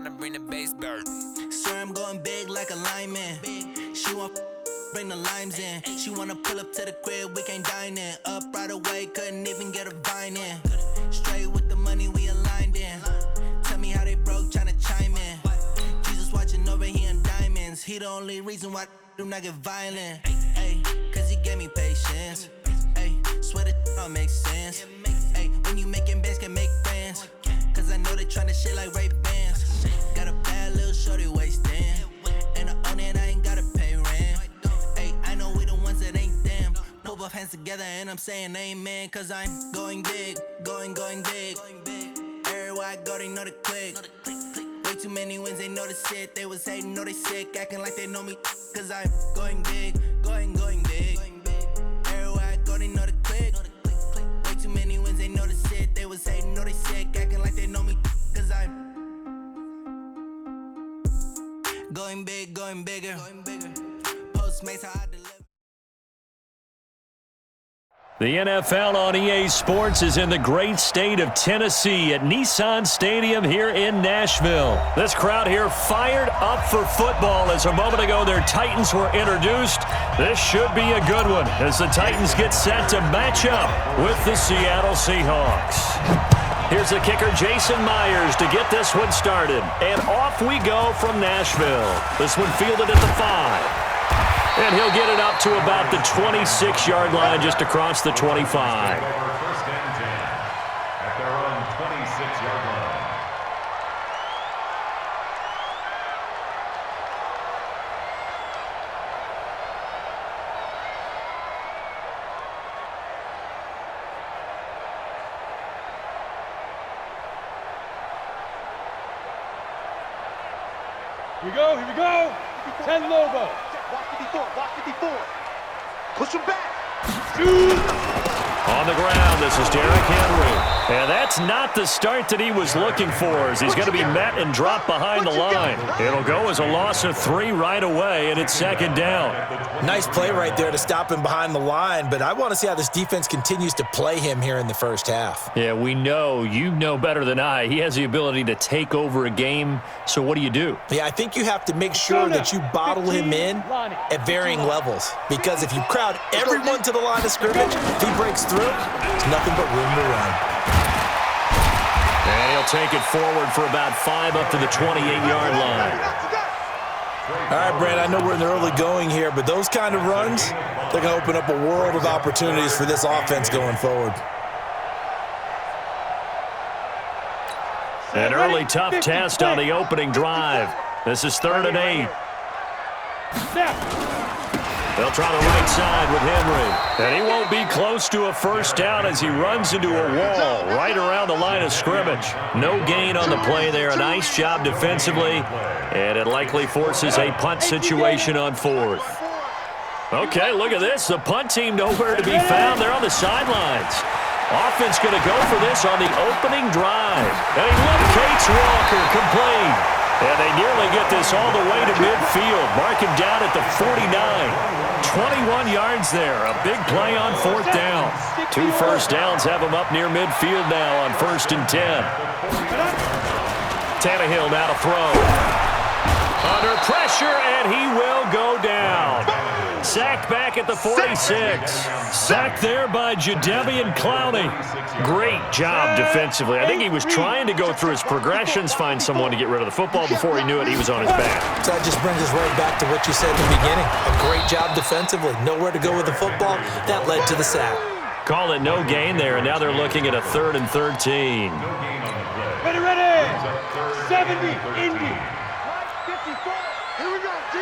tryna bring the bass bird. Swear I'm going big like a lineman. She want bring the limes in. She wanna pull up to the crib, we can't dine in. Up right away, couldn't even get a vine in. Straight with the money we aligned in. Tell me how they broke, tryna chime in. Jesus watching over here in diamonds. He the only reason why do not get violent. Ay, cause he gave me patience. Ay, swear that all makes sense. Ay, when you making bands can make friends. Cause I know they tryna shit like Ray Bans. Got a bad little shorty wasting. And I own it, I ain't gotta pay rent. Ay, I know we the ones that ain't them. Put both hands together and I'm saying amen. Cause I'm going big, going big. Everywhere I go, they know the click. Way too many wins, they know the shit. They was hating, know they sick, acting like they know me. Cause I'm going big, going big. Everywhere I go, they know the click. Way too many wins, they know the shit. They was hating, know they sick, acting like they know me. Cause I'm going big, going bigger. Postmates, how I deliver. The NFL on EA Sports is in the great state of Tennessee at Nissan Stadium here in Nashville. This crowd here fired up for football as a moment ago their Titans were introduced. This should be a good one as the Titans get set to match up with the Seattle Seahawks. Here's the kicker, Jason Myers, to get this one started. And off we go from Nashville. This one fielded at the 5. And he'll get it up to about the 26-yard line, just across the 25. First and 10 at their own 26-yard line. Here we go. 10 Lobo. Block 54. Push him back. On the ground, this is Derrick Henry. And that's not the start that he was looking for, as he's going to be met and dropped behind the line. It'll go as a loss of 3 right away, and it's second down. Nice play right there to stop him behind the line, but I want to see how this defense continues to play him here in the first half. Yeah, we know, you know better than I, he has the ability to take over a game, so what do you do? Yeah, I think you have to make sure that you bottle him in at varying levels, because if you crowd everyone to the line of scrimmage, if he breaks through, there's nothing but room to run. And he'll take it forward for about 5 up to the 28-yard line. All right, Brad, I know we're in the early going here, but those kind of runs, they're going to open up a world of opportunities for this offense going forward. An early tough test on the opening drive. This is 3rd and 8. They'll try the right side with Henry. And he won't be close to a first down as he runs into a wall right around the line of scrimmage. No gain on the play there. A nice job defensively. And it likely forces a punt situation on 4th. Okay, look at this. The punt team nowhere to be found. They're on the sidelines. Offense going to go for this on the opening drive. And he locates Walker, complete. And they nearly get this all the way to midfield. Mark him down at the 49. 21 yards there. A big play on 4th down. 2 first downs have him up near midfield now on 1st and 10. Tannehill now to throw. Under pressure, and he will go down. Sacked back at the 46. Sacked there by Jadeveon Clowney. Great job defensively. I think he was trying to go through his progressions, find someone to get rid of the football. Before he knew it, he was on his back. So that just brings us right back to what you said in the beginning. A great job defensively. Nowhere to go with the football. That led to the sack. Call it no gain there, and now they're looking at a 3rd and 13. Ready. 70, Indy. Here we go, D.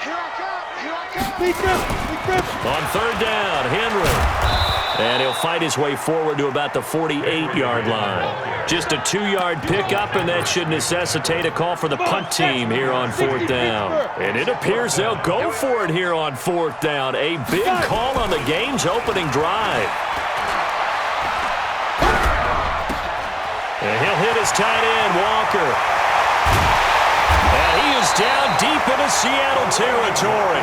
Here I come. On 3rd down, Henry. And he'll fight his way forward to about the 48-yard line. Just a 2-yard pickup, and that should necessitate a call for the punt team here on 4th down. And it appears they'll go for it here on 4th down. A big call on the game's opening drive. And he'll hit his tight end, Walker. And he is down deep into Seattle territory.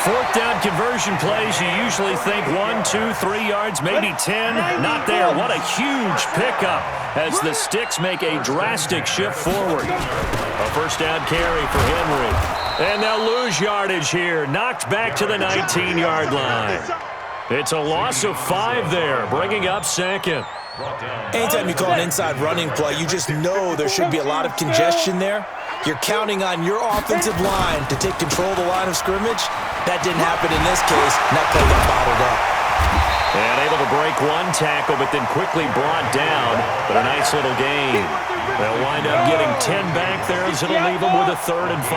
4th down conversion plays, you usually think 1, 2, 3 yards, maybe 10. Not there. What a huge pickup as the sticks make a drastic shift forward. A first down carry for Henry. And they'll lose yardage here. Knocked back to the 19-yard line. It's a loss of 5 there, bringing up second. Anytime you call an inside running play, you just know there should be a lot of congestion there. You're counting on your offensive line to take control of the line of scrimmage. That didn't happen in this case, and that play got bottled up. And able to break one tackle, but then quickly brought down. But a nice little gain. They'll wind up getting 10 back there as it'll leave them with a 3rd and 5.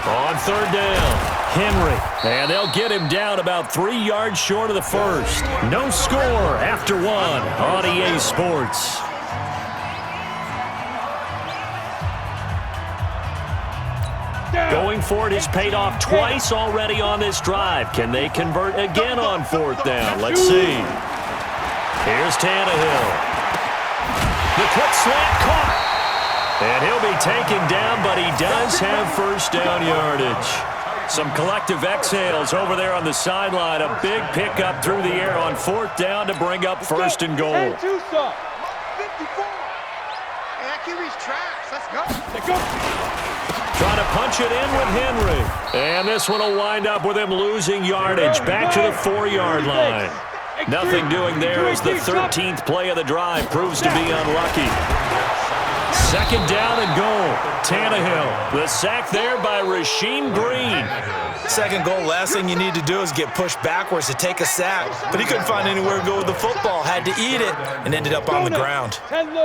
On 3rd down, Henry. And they'll get him down about 3 yards short of the first. No score after 1 on EA Sports. Going for it has paid off twice already on this drive. Can they convert again on 4th down? Let's see. Here's Tannehill. The quick slant caught. And he'll be taken down, but he does have first down yardage. Some collective exhales over there on the sideline. A big pickup through the air on 4th down to bring up 1st and goal. 54. Hey, that QB's trash. Let's go. Trying to punch it in with Henry. And this one will wind up with him losing yardage back to the 4-yard line. Nothing doing there as the 13th play of the drive proves to be unlucky. 2nd down and goal. Tannehill. The sack there by Rasheem Green. 2nd goal, last thing you need to do is get pushed backwards to take a sack. But he couldn't find anywhere to go with the football. Had to eat it and ended up on the ground.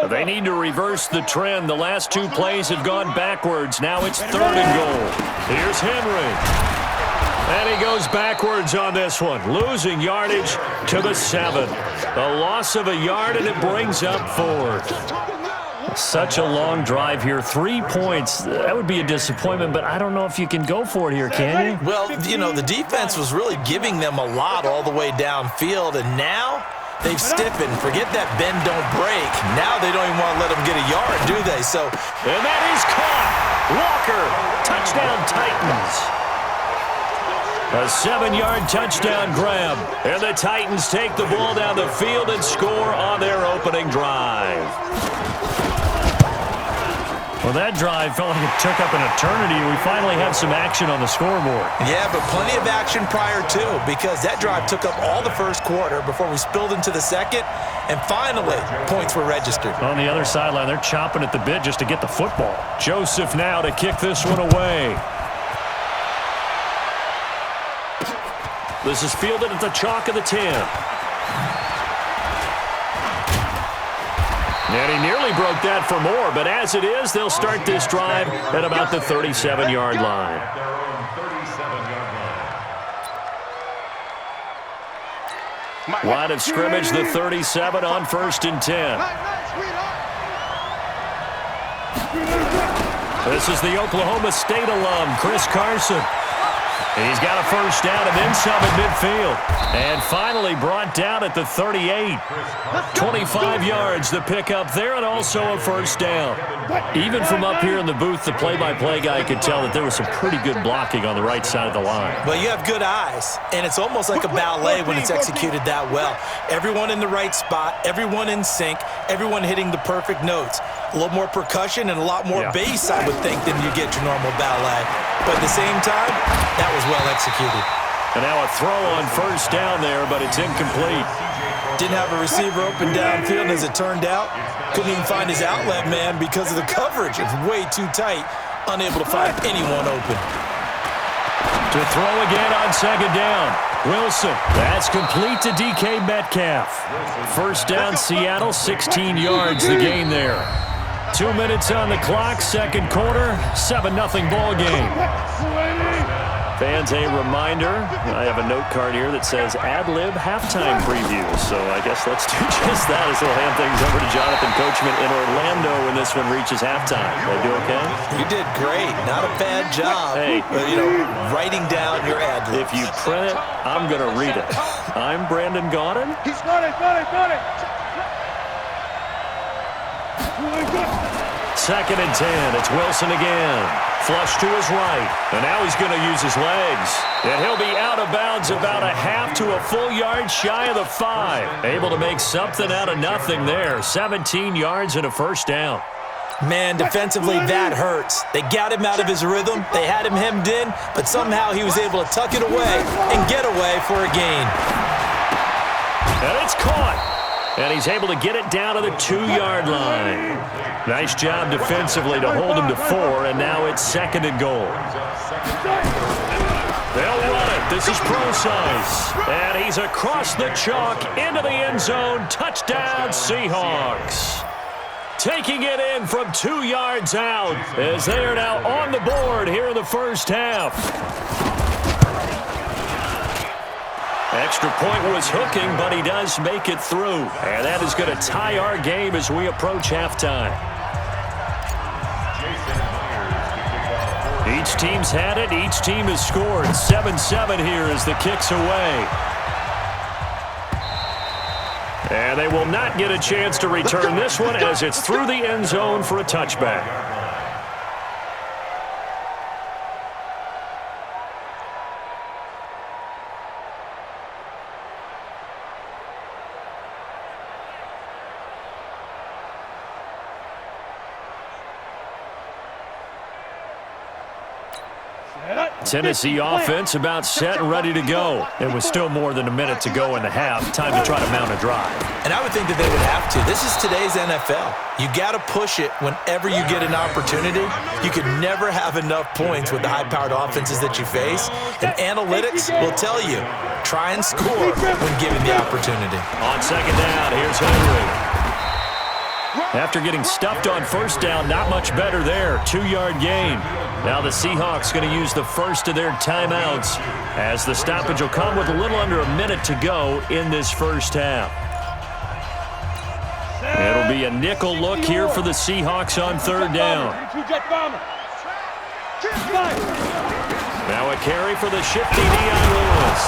They need to reverse the trend. The last 2 plays have gone backwards. Now it's 3rd and goal. Here's Henry. And he goes backwards on this one, losing yardage to the 7. A loss of a yard, and it brings up 4th. Such a long drive here. 3 points. That would be a disappointment, but I don't know if you can go for it here, can you? Well, you know, the defense was really giving them a lot all the way downfield, and now they've stiffened. Forget that bend, don't break. Now they don't even want to let them get a yard, do they? And that is caught. Walker, touchdown Titans. A 7-yard touchdown grab. And the Titans take the ball down the field and score on their opening drive. Well, that drive felt like it took up an eternity. We finally have some action on the scoreboard. Yeah, but plenty of action prior to, because that drive took up all the first quarter before we spilled into the second, and finally, points were registered. On the other sideline, they're chomping at the bit just to get the football. Joseph now to kick this one away. This is fielded at the chalk of the 10. And he nearly broke that for more, but as it is, they'll start this drive at about the 37-yard line. Line of scrimmage, the 37 on 1st and 10. This is the Oklahoma State alum, Chris Carson. And he's got a first down and then some at midfield. And finally brought down at the 38. 25 yards the pickup there, and also a first down. Even from up here in the booth, the play-by-play guy could tell that there was some pretty good blocking on the right side of the line. Well, you have good eyes, and it's almost like a ballet when it's executed that well. Everyone in the right spot, everyone in sync, everyone hitting the perfect notes. A little more percussion and a lot more bass, I would think, than you get your normal ballet. But at the same time, that was well executed. And now a throw on first down there, but it's incomplete. Didn't have a receiver open downfield, and as it turned out, couldn't even find his outlet man because of the coverage. It's way too tight, unable to find anyone open. To throw again on 2nd down. Wilson, that's complete to DK Metcalf. First down, Seattle, 16 yards the gain there. 2 minutes on the clock, 2nd quarter, 7-0 ball game. Fans, a reminder, I have a note card here that says ad-lib halftime preview. So I guess let's do just that as we'll hand things over to Jonathan Coachman in Orlando when this one reaches halftime. Did I do okay? You did great. Not a bad job. Hey. But, writing down your ad-libs. If you print it, I'm going to read it. I'm Brandon Gaudin. He's got it. 2nd and 10. It's Wilson again. Flush to his right. And now he's going to use his legs. And he'll be out of bounds about a half to a full yard shy of the 5. Able to make something out of nothing there. 17 yards and a first down. Man, defensively, that hurts. They got him out of his rhythm. They had him hemmed in, but somehow he was able to tuck it away and get away for a gain. And it's caught. And he's able to get it down to the 2-yard line. Nice job defensively to hold him to 4, and now it's 2nd and goal. They'll run it. This is Procise. And he's across the chalk into the end zone. Touchdown, Seahawks. Taking it in from 2 yards out as they are now on the board here in the first half. Extra point was hooking, but he does make it through. And that is going to tie our game as we approach halftime. Each team's had it. Each team has scored. 7-7 here as the kick's away. And they will not get a chance to return this one as it's through the end zone for a touchback. Tennessee offense about set and ready to go. It was still more than a minute to go in the half. Time to try to mount a drive. And I would think that they would have to. This is today's NFL. You got to push it whenever you get an opportunity. You can never have enough points with the high-powered offenses that you face. And analytics will tell you, try and score when given the opportunity. On 2nd down, here's Henry. After getting stuffed on 1st down, not much better there. 2-yard gain. Now the Seahawks going to use the first of their timeouts as the stoppage will come with a little under a minute to go in this first half. It'll be a nickel look here for the Seahawks on 3rd down. Now a carry for the shifty Dion Lewis.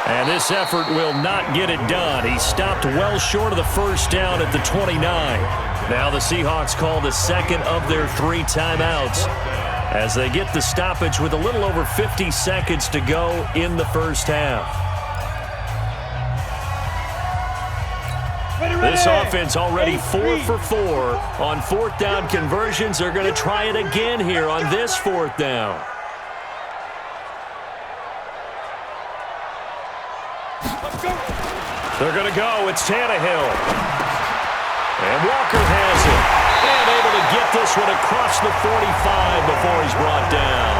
And this effort will not get it done. He stopped well short of the 1st down at the 29. Now the Seahawks call the 2nd of their 3 timeouts as they get the stoppage with a little over 50 seconds to go in the first half. This offense already 4 for 4 on 4th down conversions. They're going to try it again here on this 4th down. They're going to go. It's Tannehill. And Walker has it. And able to get this one across the 45 before he's brought down.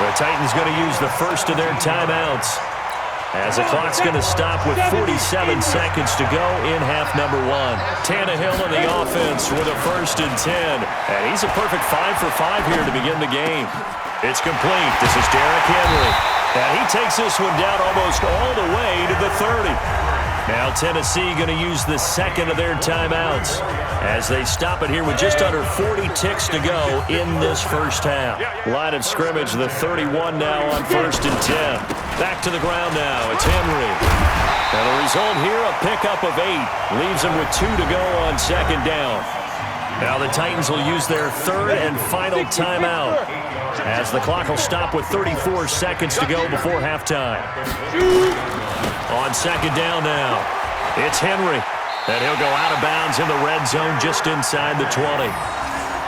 The Titans going to use the first of their timeouts as the clock's going to stop with 47 seconds to go in half number 1. Tannehill in the offense with a 1st and 10. And he's a perfect 5 for 5 here to begin the game. It's complete. This is Derrick Henry. And he takes this one down almost all the way to the 30. Now Tennessee going to use the 2nd of their timeouts as they stop it here with just under 40 ticks to go in this first half. Line of scrimmage, the 31 now on 1st and 10. Back to the ground now. It's Henry. And the result here, a pickup of 8. Leaves him with 2 to go on 2nd down. Now the Titans will use their 3rd and final timeout as the clock will stop with 34 seconds to go before halftime. On 2nd down now, it's Henry. And he'll go out of bounds in the red zone just inside the 20.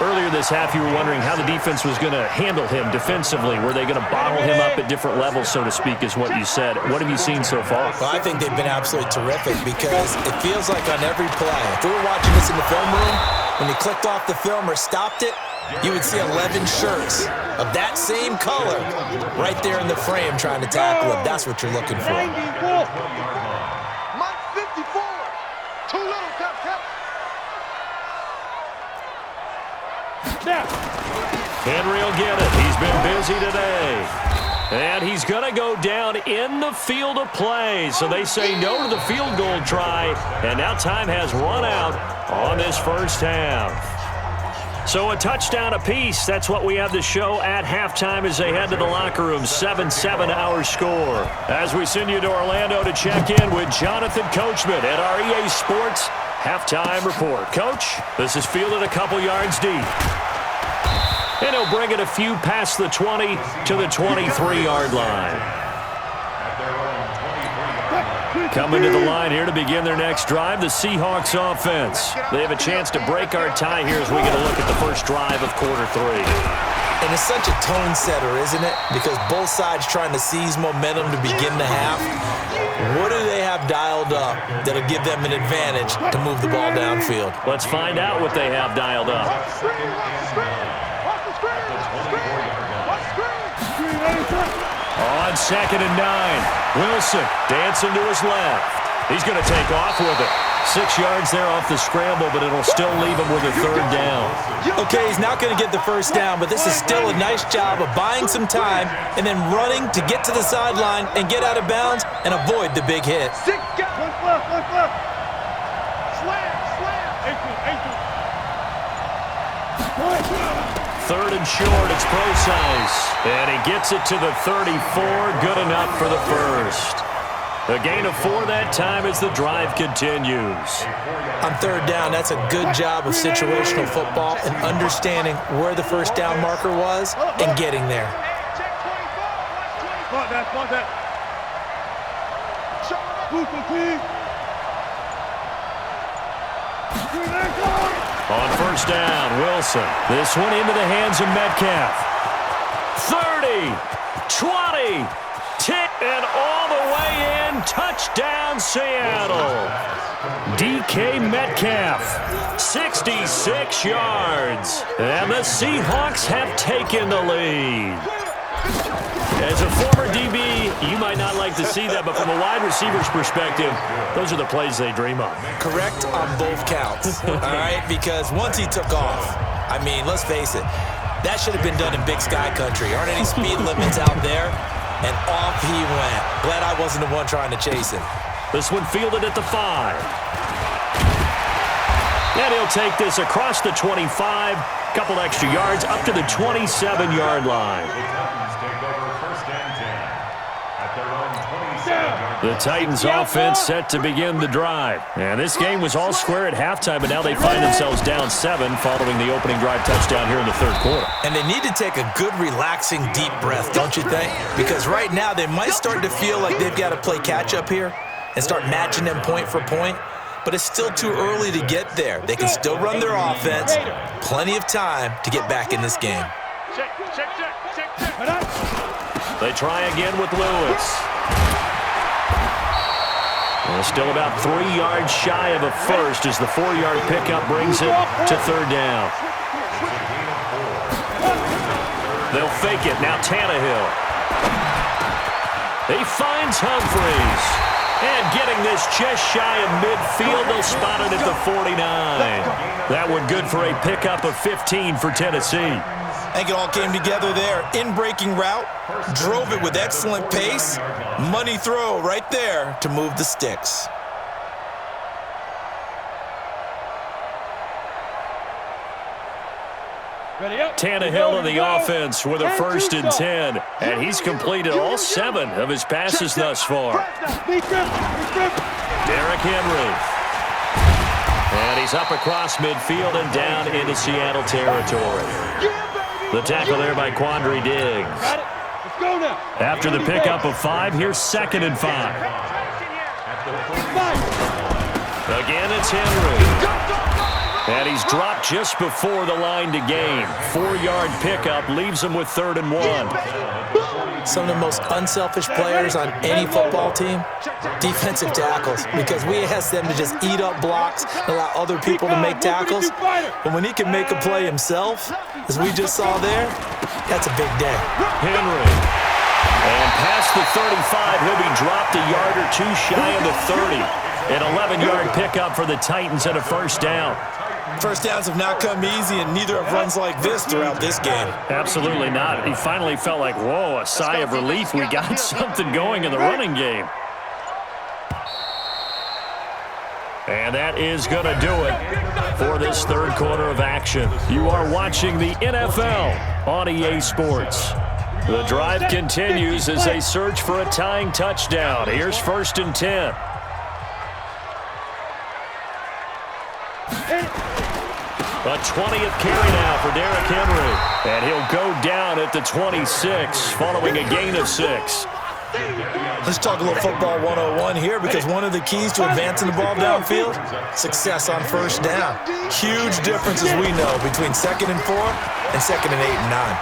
Earlier this half, you were wondering how the defense was going to handle him defensively. Were they going to bottle him up at different levels, so to speak, is what you said. What have you seen so far? Well, I think they've been absolutely terrific because it feels like on every play, if we were watching this in the film room, when he clicked off the film or stopped it, you would see 11 shirts of that same color right there in the frame trying to tackle him. That's what you're looking for. Mike 54. Too little, tap. Henry will get it. He's been busy today. And he's going to go down in the field of play. So they say no to the field goal try. And now time has run out on this first half. So a touchdown apiece. That's what we have to show at halftime as they head to the locker room. 7-7 our score. As we send you to Orlando to check in with Jonathan Coachman at our EA Sports Halftime report. Coach, this is fielded a couple yards deep. And he'll bring it a few past the 20 to the 23-yard line. Coming to the line here to begin their next drive, the Seahawks offense. They have a chance to break our tie here as we get a look at the first drive of quarter 3. And it's such a tone setter, isn't it? Because both sides trying to seize momentum to begin the half. What do they have dialed up that'll give them an advantage to move the ball downfield? Let's find out what they have dialed up. On 2nd and 9, Wilson dancing to his left. He's going to take off with it. 6 yards there off the scramble, but it'll still leave him with a 3rd down. Okay, he's not going to get the first down, but this is still a nice job of buying some time and then running to get to the sideline and get out of bounds and avoid the big hit. Third and short, it's Procise. And he gets it to the 34, good enough for the first. A gain of 4 that time as the drive continues. On 3rd down, that's a good job of situational football and understanding where the first down marker was and getting there. On 1st down, Wilson. This one into the hands of Metcalf. 30, 20, 10, and all the way in. Touchdown, Seattle. DK Metcalf, 66 yards. And the Seahawks have taken the lead. As a former DB, you might not like to see that, but from a wide receiver's perspective, those are the plays they dream of. Correct on both counts, all right? Because once he took off, I mean, let's face it, that should have been done in Big Sky Country. Aren't any speed limits out there? And off he went. Glad I wasn't the one trying to chase him. This one fielded at the 5. And he'll take this across the 25, couple extra yards, up to the 27-yard line. The Titans offense set to begin the drive. And this game was all square at halftime, but now they find themselves down 7 following the opening drive touchdown here in the 3rd quarter. And they need to take a good, relaxing, deep breath, don't you think? Because right now they might start to feel like they've got to play catch-up here and start matching them point for point. But it's still too early to get there. They can still run their offense. Plenty of time to get back in this game. They try again with Lewis. Well, still about 3 yards shy of a first as the 4-yard pickup brings it to 3rd down. They'll fake it. Now Tannehill. He finds Humphries. And getting this just shy of midfield, they'll spot it at the 49. That one good for a pickup of 15 for Tennessee. I think it all came together there. In-breaking route, drove it with excellent pace. Money throw right there to move the sticks. Tannehill in the offense with a 1st and 10. And he's completed all 7 of his passes thus far. Derrick Henry. And he's up across midfield and down into Seattle territory. The tackle there by Quandre Diggs. After the pickup of 5, here's 2nd and 5. Again, it's Henry. And he's dropped just before the line to gain. 4-yard pickup leaves him with 3rd and 1. Some of the most unselfish players on any football team, defensive tackles, because we ask them to just eat up blocks and allow other people to make tackles. But when he can make a play himself, as we just saw there, that's a big day. Henry. And past the 35, he'll be dropped a yard or 2 shy of the 30. An 11-yard pickup for the Titans and a 1st down. First downs have not come easy, and neither have runs like this throughout this game. Absolutely not. He finally felt like, whoa, a sigh of relief. We got something going in the running game. And that is going to do it for this 3rd quarter of action. You are watching the NFL on EA Sports. The drive continues as they search for a tying touchdown. Here's 1st and 10. A 20th carry now for Derrick Henry. And he'll go down at the 26 following a gain of 6. Let's talk a little football 101 here, because one of the keys to advancing the ball downfield, success on first down. Huge difference, as we know, between 2nd and 4 and 2nd and 8 and 9.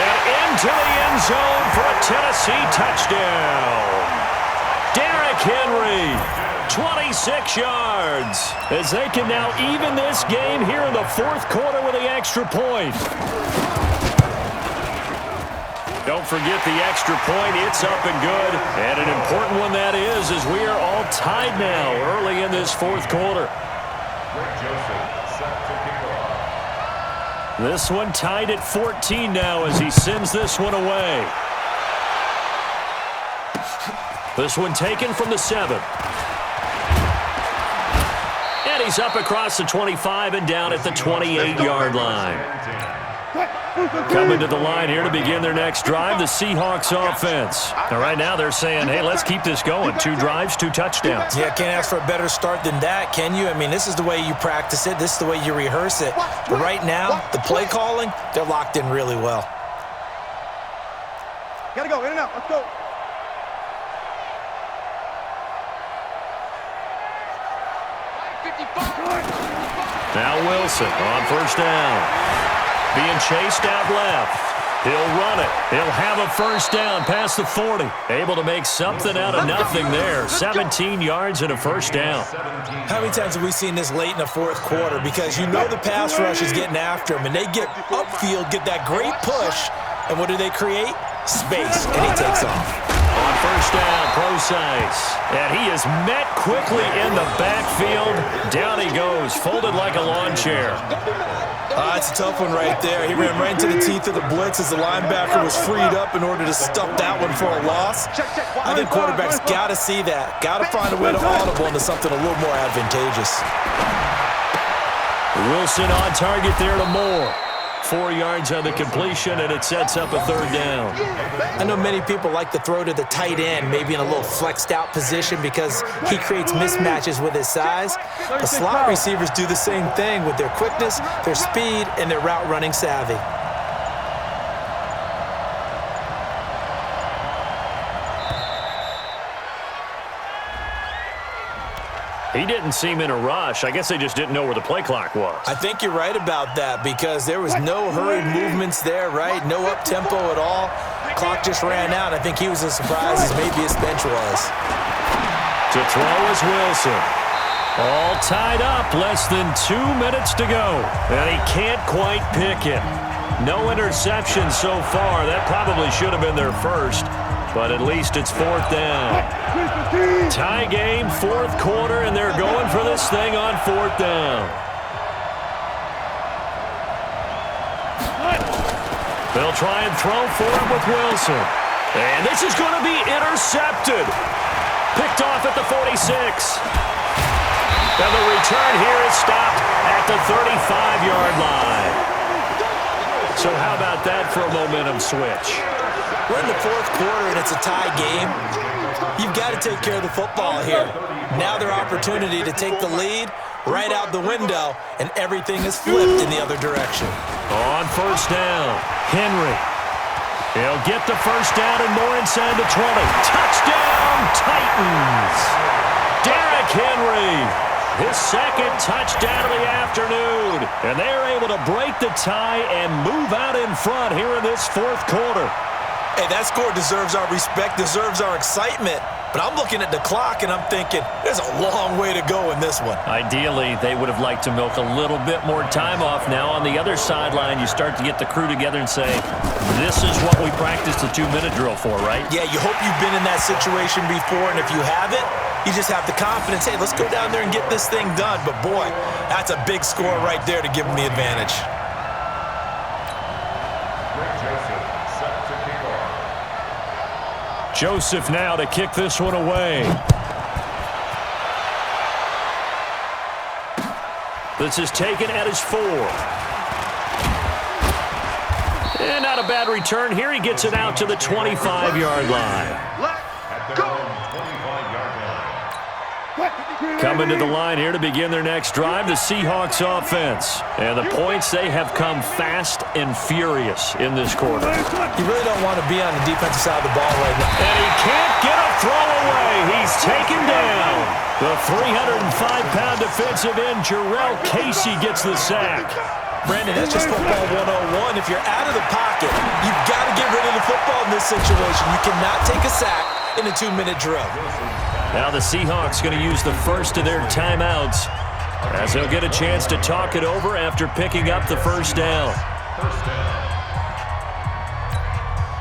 And into the end zone for a Tennessee touchdown. Derrick Henry, 26 yards, as they can now even this game here in the 4th quarter with the extra point. Don't forget the extra point. It's up and good. And an important one that is, as we are all tied now early in this 4th quarter. This one tied at 14 now as he sends this one away. This one taken from the 7. And he's up across the 25 and down at the 28-yard line. Coming to the line here to begin their next drive, the Seahawks offense. Now, right now they're saying, hey, let's keep this going. 2 drives, 2 touchdowns. Yeah, can't ask for a better start than that, can you? I mean, this is the way you practice it. This is the way you rehearse it. But right now, the play calling, they're locked in really well. Gotta go, in and out, let's go. Now Wilson on first down. Being chased out left. He'll run it. He'll have a first down past the 40. Able to make something out of nothing there. 17 yards and a first down. How many times have we seen this late in the 4th quarter? Because you know the pass rush is getting after him, and they get upfield, get that great push, and what do they create? Space, and he takes off. On first down, Procise. And he is met quickly in the backfield. Down he goes, folded like a lawn chair. It's a tough one right there. He ran right into the teeth of the blitz as the linebacker was freed up in order to stuff that one for a loss. I think quarterbacks got to see that. Got to find a way to audible into something a little more advantageous. Wilson on target there to Moore. 4 yards on the completion, and it sets up a 3rd down. I know many people like to throw to the tight end, maybe in a little flexed out position because he creates mismatches with his size. But slot receivers do the same thing with their quickness, their speed, and their route running savvy. He didn't seem in a rush. I guess they just didn't know where the play clock was. I think you're right about that because there was no hurried movements there, right? No up-tempo at all. Clock just ran out. I think he was as surprised as maybe his bench was. To throw is Wilson. All tied up, less than 2 minutes to go. And he can't quite pick it. No interception so far. That probably should have been their first, but at least it's 4th down. Tie game, 4th quarter, and they're going for this thing on 4th down. They'll try and throw for it with Wilson. And this is going to be intercepted. Picked off at the 46. And the return here is stopped at the 35-yard line. So how about that for a momentum switch? We're in the 4th quarter, and it's a tie game. You've got to take care of the football here. Now their opportunity to take the lead right out the window, and everything is flipped in the other direction. On first down, Henry. He'll get the first down and more inside the 20. Touchdown, Titans! Derrick Henry, his 2nd touchdown of the afternoon. And they're able to break the tie and move out in front here in this 4th quarter. Hey, that score deserves our respect, deserves our excitement. But I'm looking at the clock, and I'm thinking, there's a long way to go in this one. Ideally, they would have liked to milk a little bit more time off. Now, on the other sideline, you start to get the crew together and say, this is what we practiced the 2-minute drill for, right? Yeah, you hope you've been in that situation before, and if you haven't, you just have the confidence, hey, let's go down there and get this thing done. But, boy, that's a big score right there to give them the advantage. Joseph now to kick this one away. This is taken at his 4. And not a bad return here. He gets it out to the 25-yard line. Let's go. Coming to the line here to begin their next drive, the Seahawks offense. And the points, they have come fast and furious in this quarter. You really don't want to be on the defensive side of the ball right now. And he can't get a throw away. He's taken down. The 305-pound defensive end, Jarrell Casey, gets the sack. Brandon, that's just football 101. If you're out of the pocket, you've got to get rid of the football in this situation. You cannot take a sack in a 2-minute drill. Now the Seahawks going to use the first of their timeouts as they'll get a chance to talk it over after picking up the first down.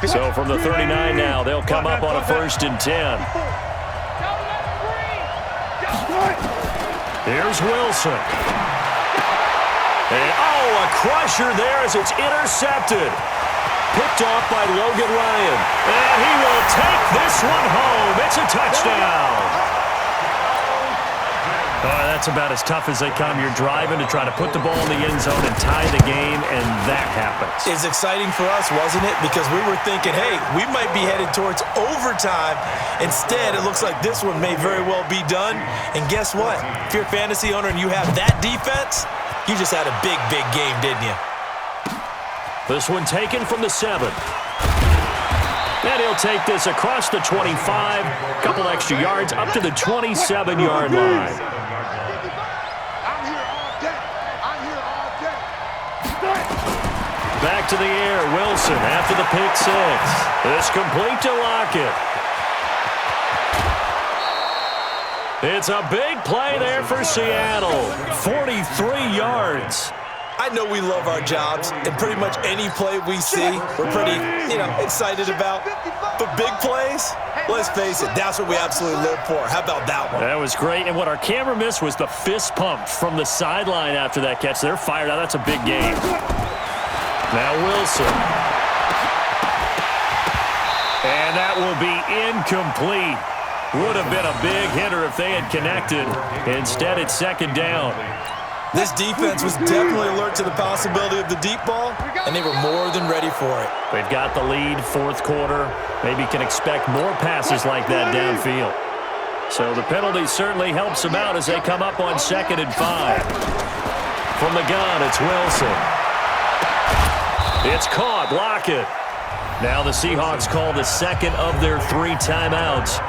So from the 39 now, they'll come up on a 1st and 10. Here's Wilson. And, a crusher there as it's intercepted. Picked off by Logan Ryan. And he will take this one home. It's a touchdown. That's about as tough as they come. You're driving to try to put the ball in the end zone and tie the game, and that happens. It's exciting for us, wasn't it? Because we were thinking, hey, we might be headed towards overtime. Instead, it looks like this one may very well be done. And guess what? If you're a fantasy owner and you have that defense, you just had a big, big game, didn't you? This one taken from the 7. And he'll take this across the 25, a couple extra yards up to the 27-yard line. I'm here all day. I'm here all day. Back to the air, Wilson after the pick 6. It's complete to Lockett. It's a big play there for Seattle. 43 yards. I know we love our jobs, and pretty much any play we see, we're pretty, excited about. But big plays, let's face it, that's what we absolutely live for. How about that one? That was great, and what our camera missed was the fist pump from the sideline after that catch. They're fired out. That's a big game. Now Wilson. And that will be incomplete. Would have been a big hitter if they had connected. Instead, it's 2nd down. This defense was definitely alert to the possibility of the deep ball, and they were more than ready for it. They've got the lead, 4th quarter. Maybe can expect more passes like that downfield. So the penalty certainly helps them out as they come up on 2nd and 5. From the gun, it's Wilson. It's caught, Lockett. Now the Seahawks call the 2nd of their 3 timeouts,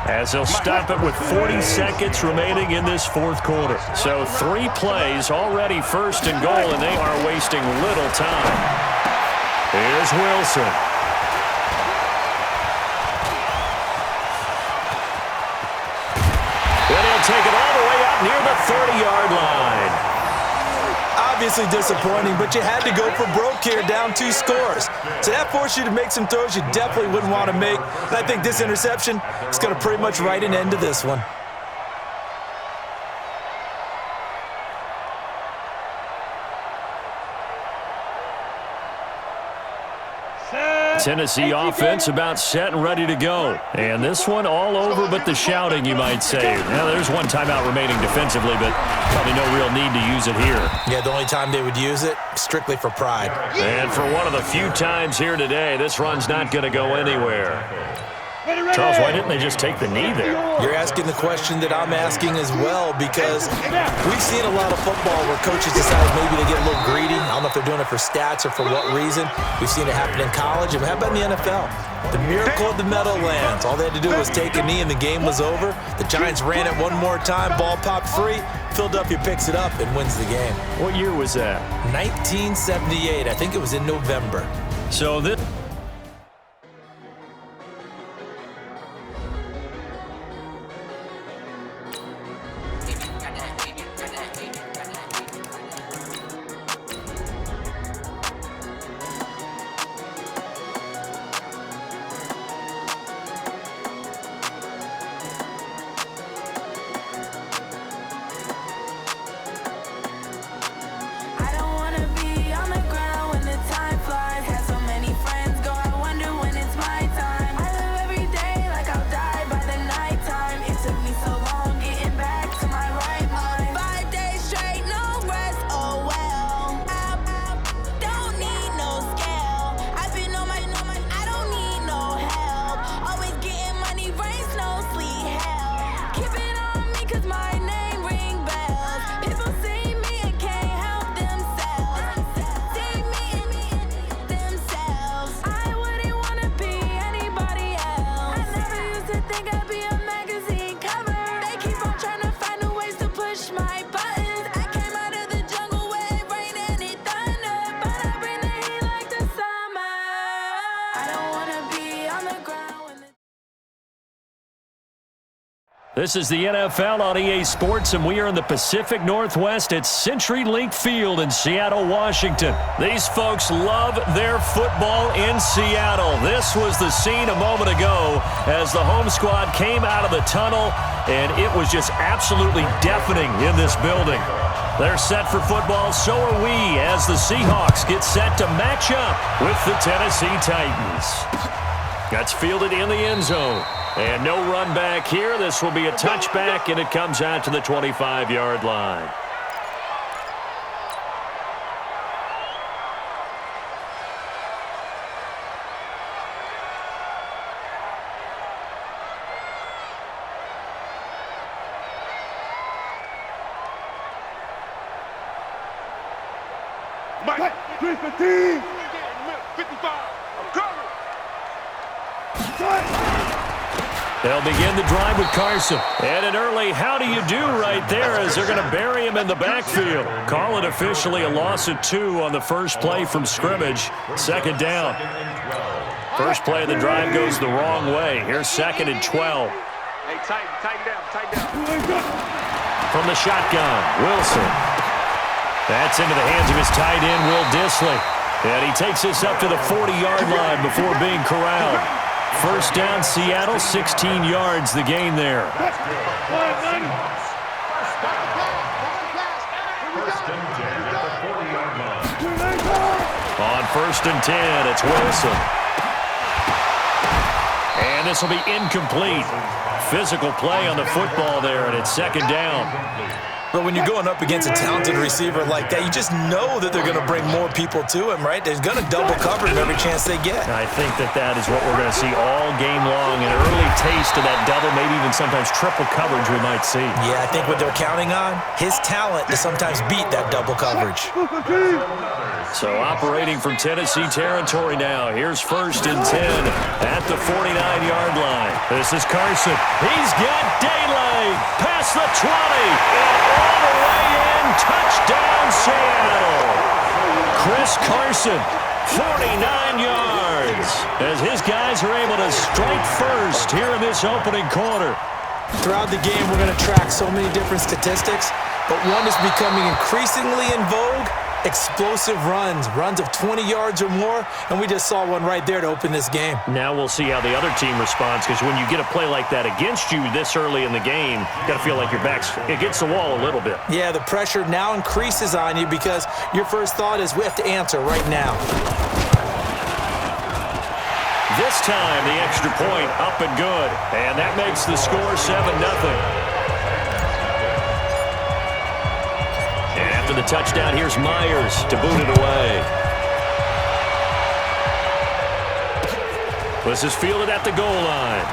as they'll stop it with 40 seconds remaining in this 4th quarter. So 3 plays, already 1st and goal, and they are wasting little time. Here's Wilson. And he'll take it all the way up near the 30-yard line. Obviously disappointing, but you had to go for broke here, down 2 scores. So that forced you to make some throws you definitely wouldn't want to make. And I think this interception is going to pretty much write an end to this one. Tennessee offense about set and ready to go. And this one all over but the shouting, you might say. Now, there's 1 timeout remaining defensively, but probably no real need to use it here. Yeah, the only time they would use it, strictly for pride. And for one of the few times here today, this run's not going to go anywhere. Charles, why didn't they just take the knee there? You're asking the question that I'm asking as well, because we've seen a lot of football where coaches decide maybe they get a little greedy. I don't know if they're doing it for stats or for what reason. We've seen it happen in college. And how about in the NFL? The miracle of the Meadowlands. All they had to do was take a knee and the game was over. The Giants ran it one more time. Ball popped free. Philadelphia picks it up and wins the game. What year was that? 1978. I think it was in November. So this... I don't wanna be on the ground when the time flies. Had so many friends This is the NFL on EA Sports, and we are in the Pacific Northwest at CenturyLink Field in Seattle, Washington. These folks love their football in Seattle. This was the scene a moment ago as the home squad came out of the tunnel, and it was just absolutely deafening in this building. They're set for football, so are we, as the Seahawks get set to match up with the Tennessee Titans. That's fielded in the end zone. And no run back here. This will be a touchback, and it comes out to the 25-yard line. Mike, 315. 55. I'm coming. They'll begin the drive with Carson. And an early how do you do right there as they're going to bury him in the backfield. Call it officially a loss of 2 on the first play from scrimmage. Second down. First play of the drive goes the wrong way. Here's 2nd and 12. Hey, tighten down. From the shotgun, Wilson. That's into the hands of his tight end, Will Dissly. And he takes this up to the 40-yard line before being corralled. First down, Seattle, 16 yards the gain there. First and 10 at the 40-yard line. On 1st and 10, it's Wilson. And this will be incomplete. Physical play on the football there, and it's 2nd down. But when you're going up against a talented receiver like that, you just know that they're going to bring more people to him, right? They're going to double cover him every chance they get. I think that is what we're going to see all game long. An early taste of that double, maybe even sometimes triple coverage we might see. Yeah, I think what they're counting on, his talent to sometimes beat that double coverage. So operating from Tennessee territory now. Here's 1st and 10 at the 49-yard line. This is Carson. He's got daylight past the 20 and all the way in. Touchdown, Seattle. Chris Carson, 49 yards, as his guys are able to strike first here in this opening quarter. Throughout the game, we're going to track so many different statistics, but one is becoming increasingly in vogue: explosive runs of 20 yards or more, and we just saw one right there to open this game. Now we'll see how the other team responds, because when you get a play like that against you this early in the game, you got to feel like your back's against the wall a little bit. Yeah, the pressure now increases on you because your first thought is we have to answer right now. This time, the extra point up and good, and that makes the score 7-0. After the touchdown, here's Myers to boot it away. This is fielded at the goal line.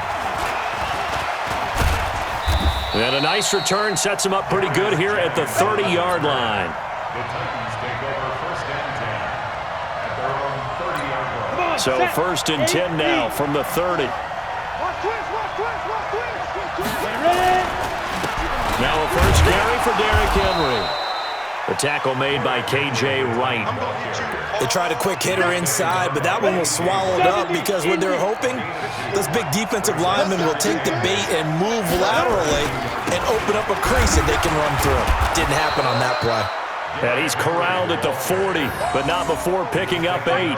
And a nice return sets him up pretty good here at the 30-yard line. The Titans take over 1st and 10 at their own 30-yard line. So 1st and 10 now from the 30. Now a first carry for Derrick Henry. The tackle made by K.J. Wright. They tried a quick hitter inside, but that one was swallowed up because what they're hoping, those big defensive linemen will take the bait and move laterally and open up a crease that they can run through. Didn't happen on that play. And he's corralled at the 40, but not before picking up 8.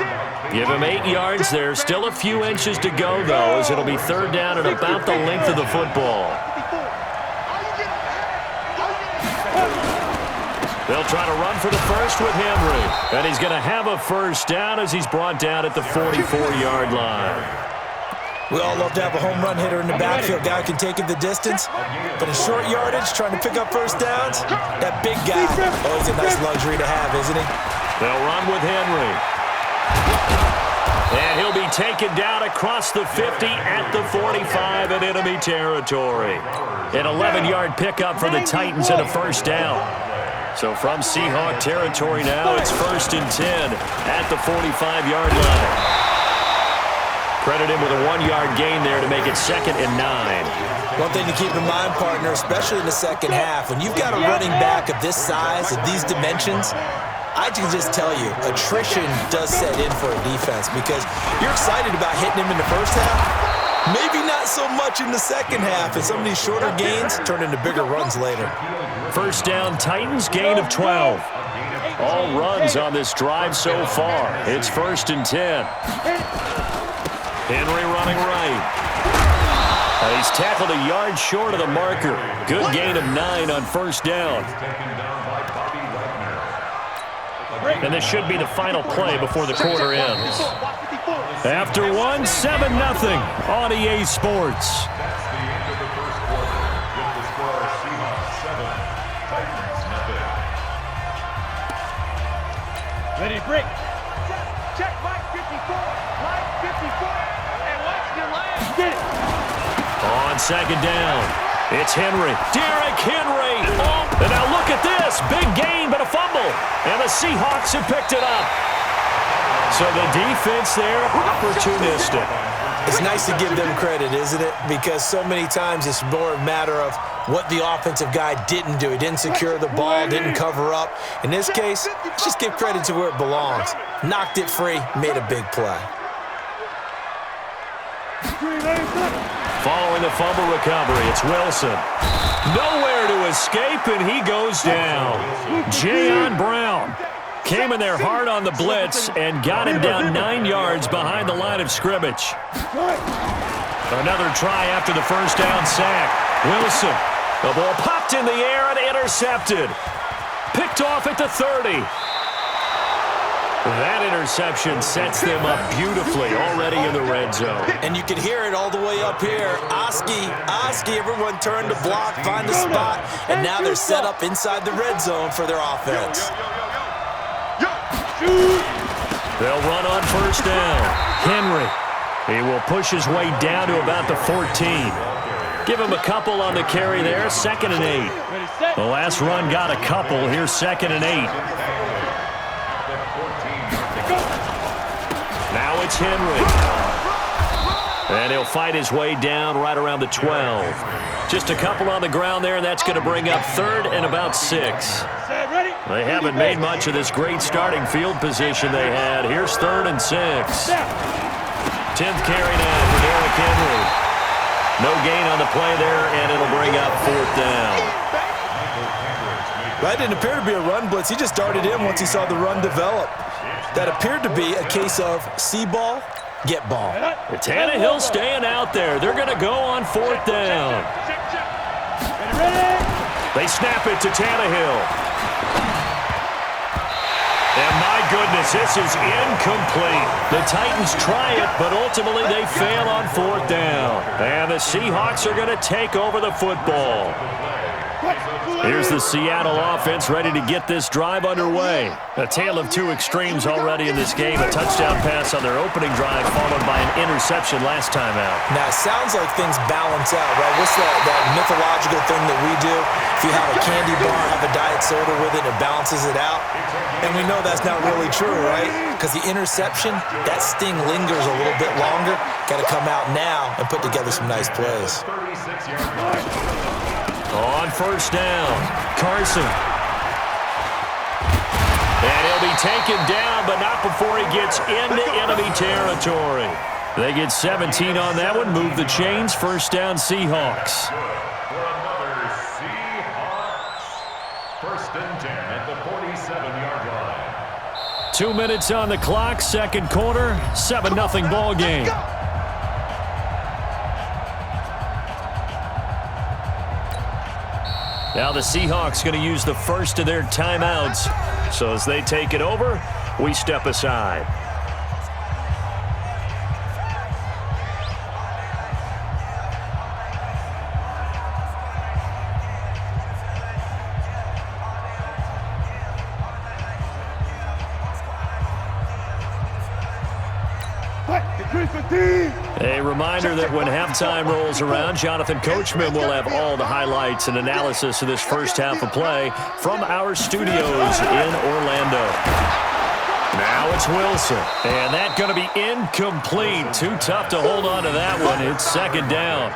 Give him 8 yards there. Still a few inches to go, though, as it'll be 3rd down and about the length of the football. They'll try to run for the first with Henry. And he's going to have a first down as he's brought down at the 44-yard line. We all love to have a home run hitter in the backfield. Guy can take it the distance. But in short yardage, trying to pick up first downs, that big guy, always a nice luxury to have, isn't he? They'll run with Henry. And he'll be taken down across the 50 at the 45 in enemy territory. An 11-yard pickup for the Titans and a first down. So from Seahawk territory now, it's 1st and 10 at the 45-yard line. Credit him with a 1-yard gain there to make it 2nd and 9. One thing to keep in mind, partner, especially in the second half, when you've got a running back of this size, of these dimensions, I can just tell you, attrition does set in for a defense because you're excited about hitting him in the first half. Maybe not so much in the second half, and some of these shorter gains turn into bigger runs later. First down, Titans, gain of 12. All runs on this drive so far. It's 1st and 10. Henry running right. He's tackled a yard short of the marker. Good gain of 9 on first down. And this should be the final play before the quarter ends. After one, 7-0 on EA Sports. That's the end of the first quarter. With the score, Seahawks 7, Titans nothing. Ready, break. Check Mike 54. Mike 54. And watch your line. Get it. On second down, it's Henry. Derrick Henry. Oh, and now look at this. Big gain, but a fumble. And the Seahawks have picked it up. So the defense there, opportunistic. It's nice to give them credit, isn't it? Because so many times it's more a matter of what the offensive guy didn't do. He didn't secure the ball, didn't cover up. In this case, let's just give credit to where it belongs. Knocked it free, made a big play. Following the fumble recovery, it's Wilson. Nowhere to escape, and he goes down. Jayon Brown came in there hard on the blitz and got him down 9 yards behind the line of scrimmage. Another try after the first down sack. Wilson, the ball popped in the air and intercepted. Picked off at the 30. That interception sets them up beautifully already in the red zone. And you can hear it all the way up here. Oski, everyone turned to block, find a spot, and now they're set up inside the red zone for their offense. They'll run on first down. Henry, he will push his way down to about the 14. Give him a couple on the carry there, 2nd and 8. The last run got a couple. Here's 2nd and 8. Now it's Henry. And he'll fight his way down right around the 12. Just a couple on the ground there, and that's going to bring up 3rd and about 6. They haven't made much of this great starting field position they had. Here's 3rd and 6. 10th carry now for Derrick Henry. No gain on the play there, and it'll bring up 4th down. That didn't appear to be a run blitz. He just darted in once he saw the run develop. That appeared to be a case of see ball, get ball. Tannehill staying out there. They're going to go on 4th down. They snap it to Tannehill. And my goodness, this is incomplete. The Titans try it, but ultimately they fail on 4th down. And the Seahawks are going to take over the football. Here's the Seattle offense ready to get this drive underway. A tale of two extremes already in this game. A touchdown pass on their opening drive followed by an interception last time out. Now, it sounds like things balance out, right? What's that mythological thing that we do? If you have a candy bar, have a diet soda with it, it balances it out. And we know that's not really true, right? Because the interception, that sting lingers a little bit longer. Got to come out now and put together some nice plays. On first down, Carson. And he'll be taken down, but not before he gets into enemy territory. They get 17 on that one, move the chains, first down Seahawks. For another Seahawks. 1st and 10 at the 47-yard line. 2 minutes on the clock, second quarter, 7-0 ball game. Now the Seahawks going to use the first of their timeouts. So as they take it over, we step aside. A reminder that when halftime rolls around, Jonathan Coachman will have all the highlights and analysis of this first half of play from our studios in Orlando. Now it's Wilson. And that's going to be incomplete. Too tough to hold on to that one. It's second down.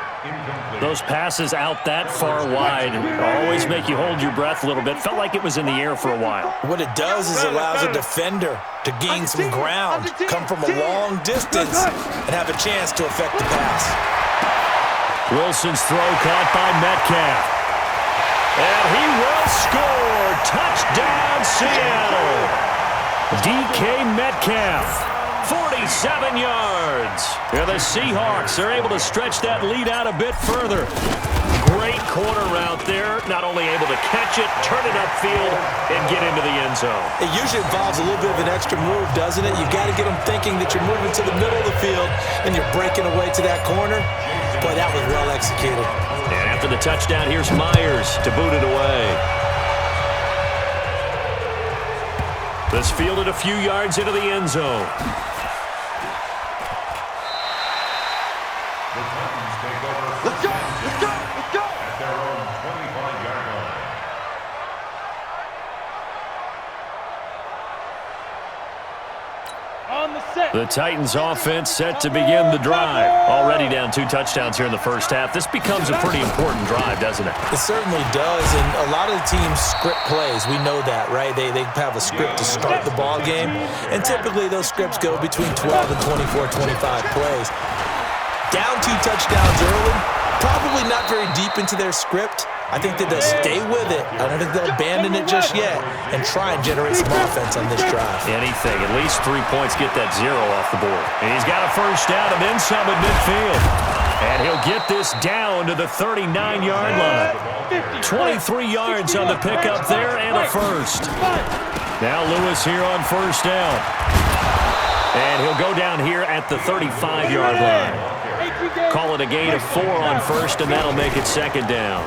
Those passes out that far wide always make you hold your breath a little bit. Felt like it was in the air for a while. What it does is allows a defender to gain some ground, come from a long distance, and have a chance to affect the pass. Wilson's throw caught by Metcalf. And he will score. Touchdown, Seattle. DK Metcalf, 47 yards. Yeah, the Seahawks are able to stretch that lead out a bit further. Great corner route there. Not only able to catch it, turn it upfield, and get into the end zone. It usually involves a little bit of an extra move, doesn't it? You've got to get them thinking that you're moving to the middle of the field and you're breaking away to that corner. Boy, that was well executed. And after the touchdown, here's Myers to boot it away. This fielded a few yards into the end zone. Let's go! Let's go! Let's go! At their own 25-yard line. On the set. The Titans offense set to begin the drive. Already down 2 touchdowns here in the first half. This becomes a pretty important drive, doesn't it? It certainly does, and a lot of the teams script plays. We know that, right? They have a script to start the ball game, and typically those scripts go between 12 and 24, 25 plays. Down 2 touchdowns early, probably not very deep into their script. I think that they'll stay with it. I don't think they'll abandon it just yet and try and generate some offense on this drive. Anything. At least 3 points get that 0 off the board. And he's got a first down and then some at midfield. And he'll get this down to the 39-yard line. 23 yards on the pickup there and a first. Now Lewis here on first down. And he'll go down here at the 35-yard line. Call it a gain of 4 on first, and that'll make it second down.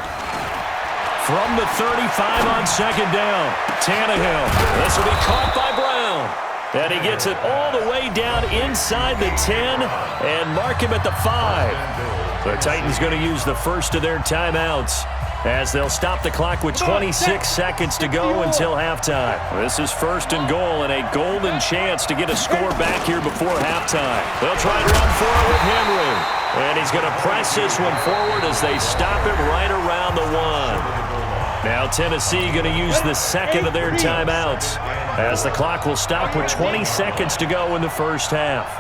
From the 35 on second down, Tannehill. This will be caught by Brown. And he gets it all the way down inside the 10 and mark him at the 5. The Titans going to use the first of their timeouts as they'll stop the clock with 26 seconds to go until halftime. This is first and goal and a golden chance to get a score back here before halftime. They'll try to run forward with Henry. And he's going to press this one forward as they stop him right around the 1. Now Tennessee going to use the second of their timeouts as the clock will stop with 20 seconds to go in the first half.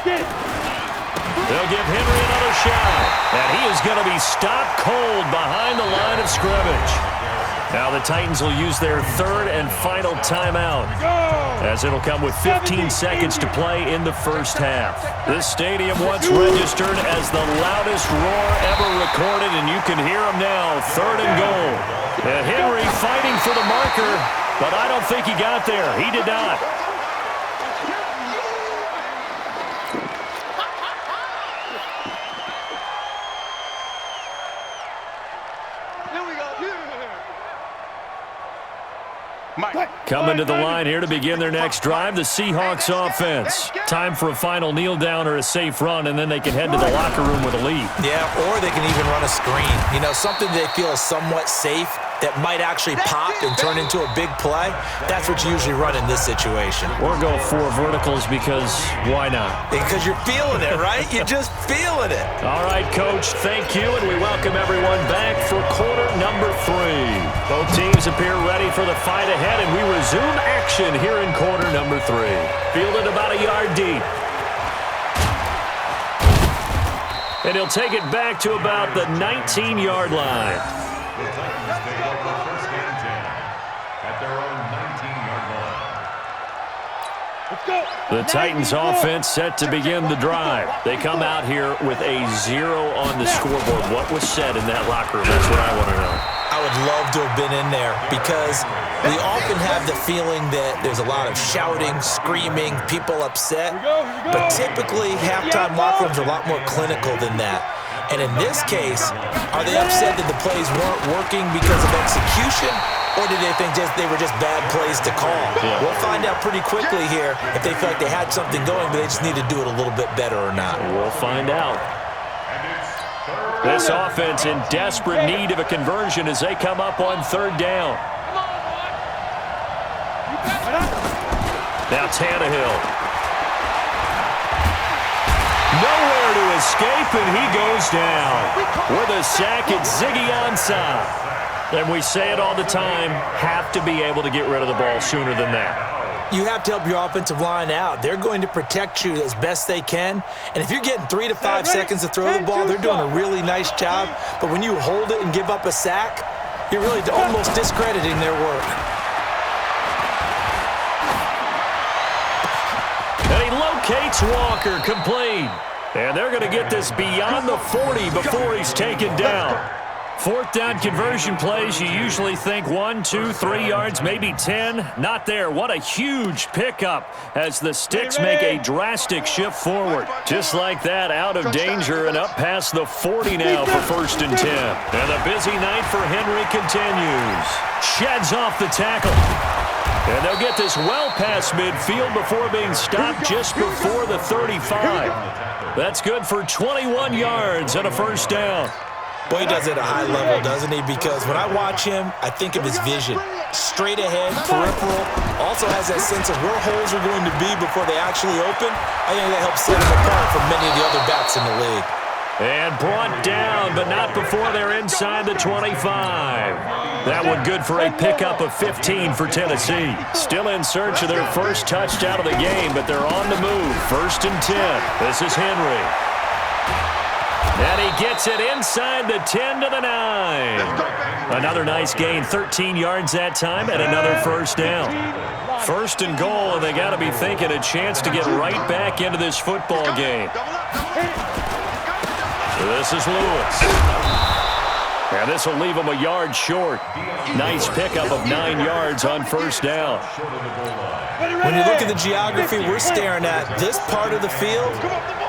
They'll give Henry another shot, and he is going to be stopped cold behind the line of scrimmage. Now the Titans will use their third and final timeout as it'll come with 15 seconds to play in the first half. This stadium once registered as the loudest roar ever recorded, and you can hear them now, third and goal. And Henry fighting for the marker, but I don't think he got there. He did not. Coming to the line here to begin their next drive, the Seahawks offense. Time for a final kneel down or a safe run, and then they can head to the locker room with a lead. Yeah, or they can even run a screen. You know, something they feel is somewhat safe that might actually pop and turn into a big play. That's what you usually run in this situation. Or go 4 verticals because why not? Because you're feeling it, right? You're just feeling it. All right, Coach, thank you, and we welcome everyone back for quarter number 3. Both teams appear ready for the fight ahead, and we resume action here in quarter number 3. Fielded about a yard deep. And he'll take it back to about the 19-yard line. The Titans take over first and 10 at their own 19-yard line. Let's go. The Titans offense set to begin the drive. They come out here with a 0 on the scoreboard. What was said in that locker room? That's what I want to know. I would love to have been in there because we often have the feeling that there's a lot of shouting, screaming, people upset. But typically, halftime locker rooms are a lot more clinical than that. And in this case, are they upset that the plays weren't working because of execution, or did they think they were just bad plays to call? Yeah. We'll find out pretty quickly here if they feel like they had something going, but they just need to do it a little bit better or not. We'll find out. This offense in desperate need of a conversion as they come up on third down. Now Tannehill. Nowhere to escape, and he goes down. With a sack, it's Ziggy Ansah. And we say it all the time, have to be able to get rid of the ball sooner than that. You have to help your offensive line out. They're going to protect you as best they can. And if you're getting 3 to 5 seconds to throw the ball, they're doing a really nice job. But when you hold it and give up a sack, you're really almost discrediting their work. And he locates Walker, complete. And they're going to get this beyond the 40 before he's taken down. Fourth down conversion plays, you usually think 1, 2, 3 yards, maybe 10. Not there. What a huge pickup as the Sticks make a drastic shift forward. Just like that, out of danger and up past the 40 now for 1st and 10. And a busy night for Henry continues. Sheds off the tackle. And they'll get this well past midfield before being stopped just before the 35. That's good for 21 yards and a 1st down. Boy, he does it at a high level, doesn't he? Because when I watch him, I think of his vision. Straight ahead, peripheral, also has that sense of where holes are going to be before they actually open. I think that helps set him apart from many of the other backs in the league. And brought down, but not before they're inside the 25. That one good for a pickup of 15 for Tennessee. Still in search of their first touchdown of the game, but they're on the move. 1st and 10. This is Henry. And he gets it inside the 10 to the 9. Another nice gain, 13 yards that time, and another 1st down. 1st and goal, and they got to be thinking a chance to get right back into this football game. This is Lewis. And this will leave him a yard short. Nice pickup of 9 yards on 1st down. When you look at the geography, we're staring at this part of the field.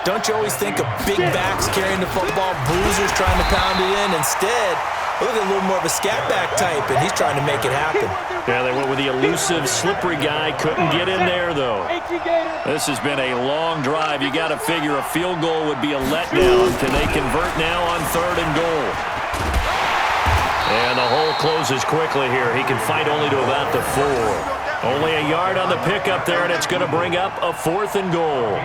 Don't you always think of big backs carrying the football, bruisers trying to pound it in? Instead, look at a little more of a scat back type, and he's trying to make it happen. Yeah, they went with the elusive, slippery guy. Couldn't get in there, though. This has been a long drive. You got to figure a field goal would be a letdown. Can they convert now on 3rd and goal? And the hole closes quickly here. He can fight only to about the 4. Only a yard on the pickup there, and it's going to bring up a 4th and goal.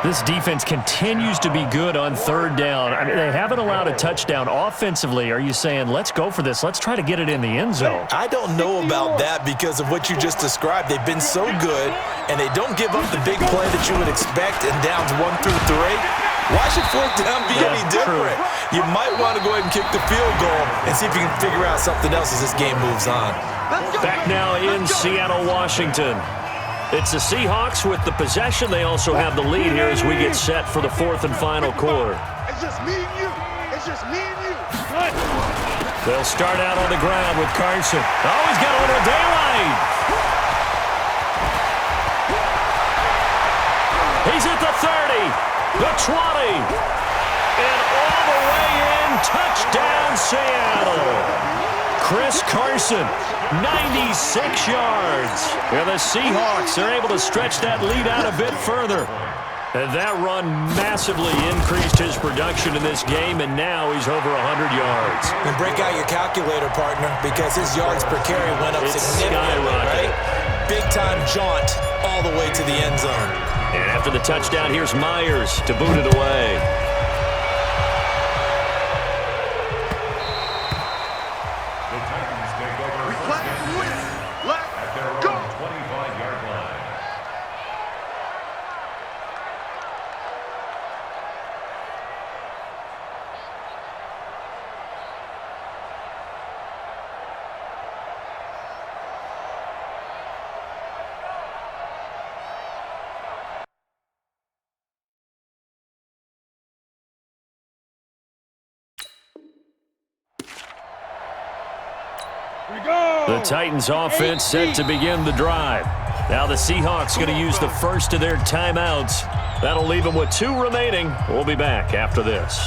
This defense continues to be good on 3rd down. I mean, they haven't allowed a touchdown offensively. Are you saying, let's go for this? Let's try to get it in the end zone. I don't know about that because of what you just described. They've been so good, and they don't give up the big play that you would expect in downs 1 through 3. Why should 4th down be any different? You might want to go ahead and kick the field goal and see if you can figure out something else as this game moves on. Back now in Seattle, Washington. It's the Seahawks with the possession. They also have the lead here as we get set for the 4th and final quarter. It's just me and you. It's just me and you. They'll start out on the ground with Carson. Oh, he's got a little daylight. He's at the 30, the 20, and all the way in. Touchdown, Seattle. Chris Carson, 96 yards. And the Seahawks are able to stretch that lead out a bit further. And that run massively increased his production in this game, and now he's over 100 yards. And break out your calculator, partner, because his yards per carry went up significantly, right? Big-time jaunt all the way to the end zone. And after the touchdown, here's Myers to boot it away. The Titans offense set to begin the drive. Now the Seahawks going to use the first of their timeouts. That'll leave them with 2 remaining. We'll be back after this.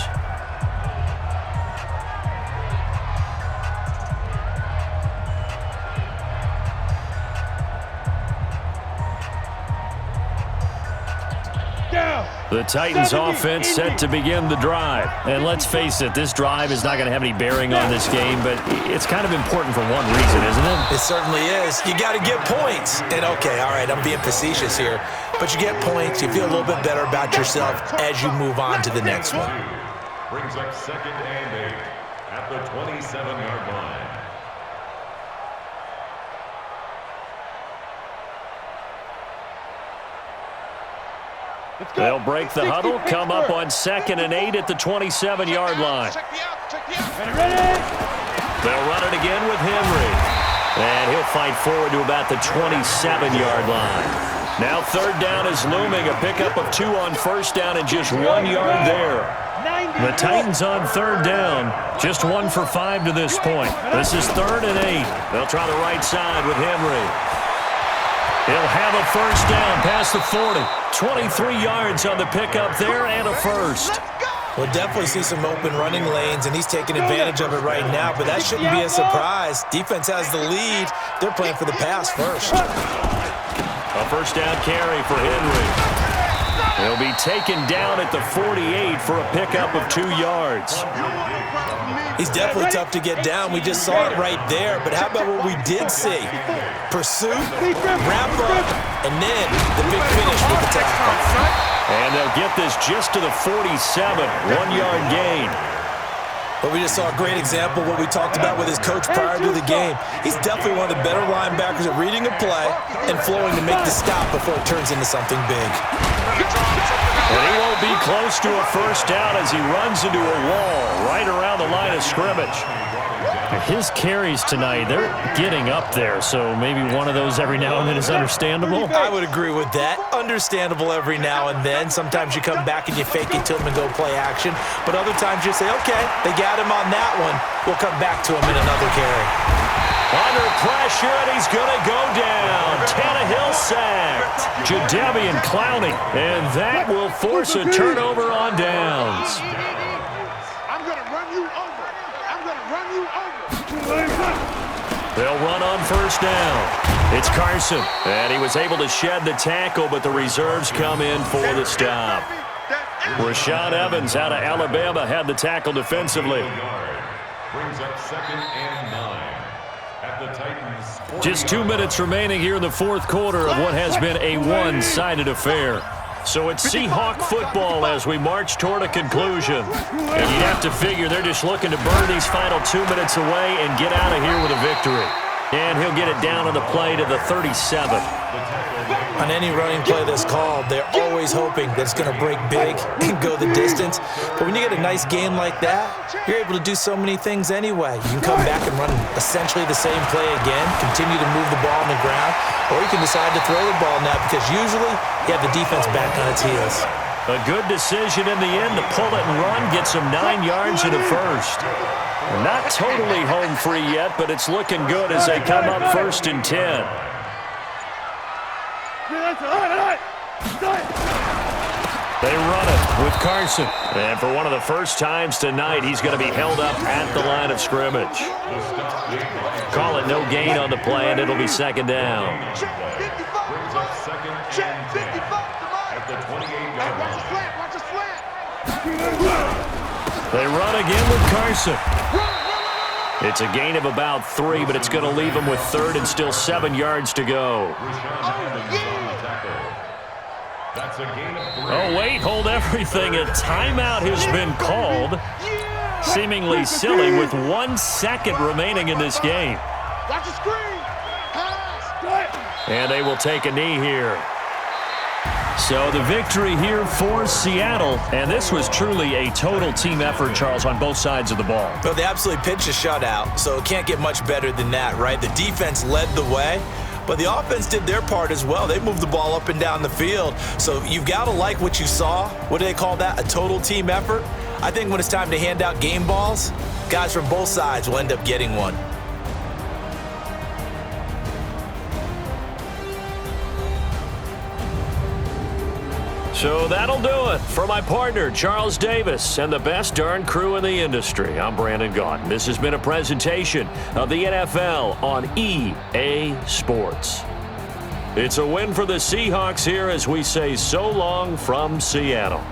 Down. The Titans offense set to begin the drive. And let's face it, this drive is not going to have any bearing on this game, but it's kind of important for one reason, isn't it? It certainly is. You got to get points. And okay, all right, I'm being facetious here, but you get points, you feel a little bit better about yourself as you move on to the next one. Brings up 2nd and 8 at the 27-yard line. They'll break the huddle, come up on 2nd and 8 at the 27-yard line. They'll run it again with Henry. And he'll fight forward to about the 27-yard line. Now 3rd down is looming. A pickup of 2 on 1st down and just 1 yard there. The Titans on 3rd down. Just 1 for 5 to this point. This is 3rd and 8. They'll try the right side with Henry. He'll have a 1st down past the 40. 23 yards on the pickup there and a 1st. We'll definitely see some open running lanes, and he's taking advantage of it right now, but that shouldn't be a surprise. Defense has the lead. They're playing for the pass first. A 1st down carry for Henry. He'll be taken down at the 48 for a pickup of 2 yards. He's definitely tough to get down. We just saw it right there, but how about what we did see? Pursuit, wrap up, and then the big finish with the tackle. And they'll get this just to the 47, 1-yard gain. But we just saw a great example of what we talked about with his coach prior to the game. He's definitely one of the better linebackers at reading a play and flowing to make the stop before it turns into something big. And he won't be close to a 1st down as he runs into a wall right around the line of scrimmage. His carries tonight, they're getting up there, so maybe one of those every now and then is understandable. I would agree with that. Understandable every now and then. Sometimes you come back and you fake it to him and go play action. But other times you say, okay, they got him on that one. We'll come back to him in another carry. Under pressure, and he's going to go down. Tannehill sacked. Jadeveon Clowney, and that will force a turnover on downs. I'm going to run you over. I'm going to run you over. They'll run on 1st down. It's Carson, and he was able to shed the tackle, but the reserves come in for the stop. Rashaan Evans out of Alabama had the tackle defensively. Brings up 2nd and 9 at the Titans. Just 2 minutes remaining here in the 4th quarter of what has been a one-sided affair. So it's Seahawk football as we march toward a conclusion. And you'd have to figure they're just looking to burn these final 2 minutes away and get out of here with a victory. And he'll get it down on the play to the 37. On any running play that's called, they're always hoping that it's going to break big and go the distance. But when you get a nice game like that, you're able to do so many things anyway. You can come back and run essentially the same play again, continue to move the ball on the ground, or you can decide to throw the ball now because usually you have the defense back on its heels. A good decision in the end to pull it and run, gets him 9 yards and a 1st. Not totally home free yet, but it's looking good as they come up 1st and 10. They run it with Carson. And for one of the first times tonight, he's going to be held up at the line of scrimmage. Call it no gain on the play, and it'll be 2nd down. Brings up 2nd and 10 at the 28-yard line. They run again with Carson. It's a gain of about 3, but it's going to leave him with 3rd and still 7 yards to go. That's a gain of 3. Oh, wait, hold everything. A timeout has been called. Seemingly silly with 1 second remaining in this game. Watch the screen. Pass. And they will take a knee here. So the victory here for Seattle, and this was truly a total team effort, Charles, on both sides of the ball. Well, they absolutely pitched a shutout, so it can't get much better than that, right? The defense led the way, but the offense did their part as well. They moved the ball up and down the field, so you've got to like what you saw. What do they call that? A total team effort? I think when it's time to hand out game balls, guys from both sides will end up getting one. So that'll do it for my partner, Charles Davis, and the best darn crew in the industry. I'm Brandon Gaudin. This has been a presentation of the NFL on EA Sports. It's a win for the Seahawks here as we say so long from Seattle.